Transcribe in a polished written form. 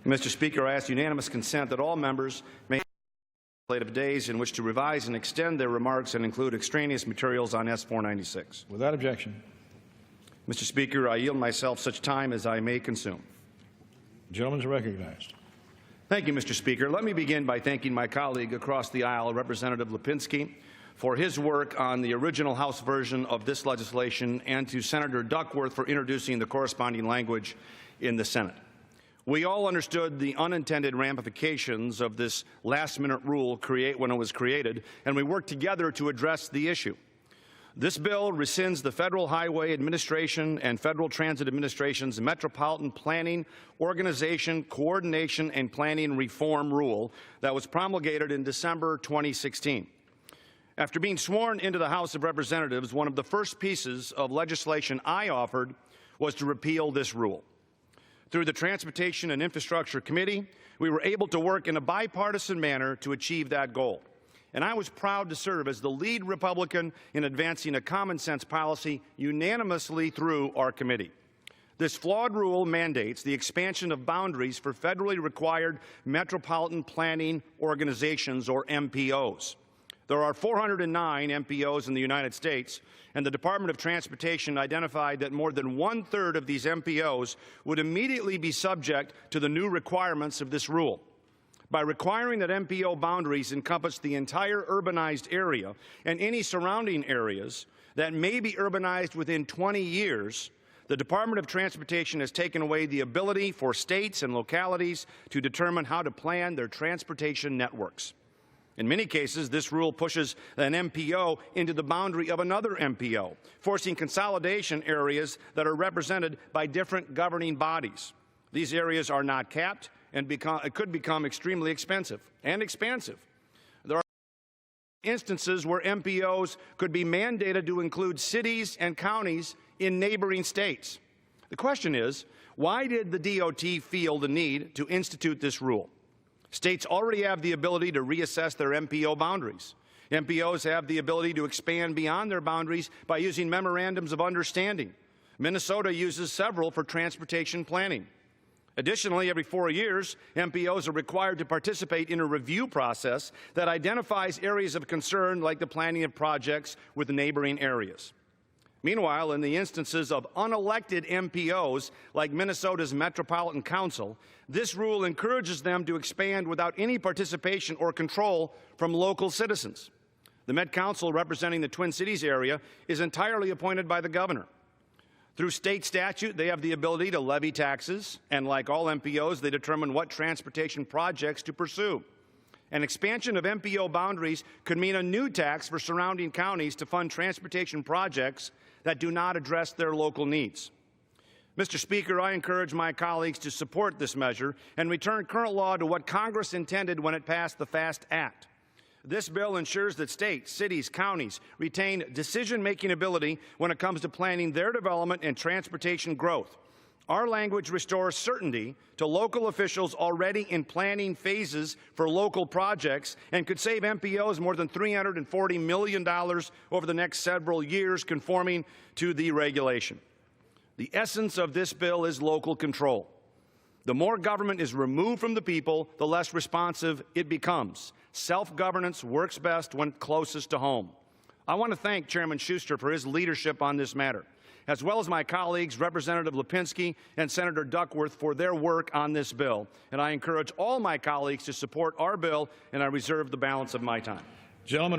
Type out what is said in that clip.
Mr. Speaker, I ask unanimous consent that all members may legislative days in which to revise and extend their remarks and include extraneous materials on S-496. Without objection. Mr. Speaker, I yield myself such time as I may consume. The gentleman is recognized. Thank you, Mr. Speaker. Let me begin by thanking my colleague across the aisle, Representative Lipinski, for his work on the original House version of this legislation, and to Senator Duckworth for introducing the corresponding language in the Senate. We all understood the unintended ramifications of this last-minute rule when it was created, and we worked together to address the issue. This bill rescinds the Federal Highway Administration and Federal Transit Administration's Metropolitan Planning, Organization, Coordination, and Planning Reform Rule that was promulgated in December 2016. After being sworn into the House of Representatives, one of the first pieces of legislation I offered was to repeal this rule. Through the Transportation and Infrastructure Committee, we were able to work in a bipartisan manner to achieve that goal. And I was proud to serve as the lead Republican in advancing a common-sense policy unanimously through our committee. This flawed rule mandates the expansion of boundaries for federally required metropolitan planning organizations, or MPOs. There are 409 MPOs in the United States, and the Department of Transportation identified that more than one-third of these MPOs would immediately be subject to the new requirements of this rule. By requiring that MPO boundaries encompass the entire urbanized area and any surrounding areas that may be urbanized within 20 years, the Department of Transportation has taken away the ability for states and localities to determine how to plan their transportation networks. In many cases, this rule pushes an MPO into the boundary of another MPO, forcing consolidation areas that are represented by different governing bodies. These areas are not capped and could become extremely expensive and expansive. There are instances where MPOs could be mandated to include cities and counties in neighboring states. The question is, why did the DOT feel the need to institute this rule? States already have the ability to reassess their MPO boundaries. MPOs have the ability to expand beyond their boundaries by using memorandums of understanding. Minnesota uses several for transportation planning. Additionally, every 4 years, MPOs are required to participate in a review process that identifies areas of concern, like the planning of projects with neighboring areas. Meanwhile, in the instances of unelected MPOs, like Minnesota's Metropolitan Council, this rule encourages them to expand without any participation or control from local citizens. The Met Council, representing the Twin Cities area, is entirely appointed by the governor. Through state statute, they have the ability to levy taxes, and like all MPOs, they determine what transportation projects to pursue. An expansion of MPO boundaries could mean a new tax for surrounding counties to fund transportation projects that do not address their local needs. Mr. Speaker, I encourage my colleagues to support this measure and return current law to what Congress intended when it passed the FAST Act. This bill ensures that states, cities, counties retain decision-making ability when it comes to planning their development and transportation growth. Our language restores certainty to local officials already in planning phases for local projects and could save MPOs more than $340 million over the next several years, conforming to the regulation. The essence of this bill is local control. The more government is removed from the people, the less responsive it becomes. Self-governance works best when closest to home. I want to thank Chairman Schuster for his leadership on this matter, as well as my colleagues, Representative Lipinski and Senator Duckworth, for their work on this bill. And I encourage all my colleagues to support our bill, and I reserve the balance of my time. Gentlemen.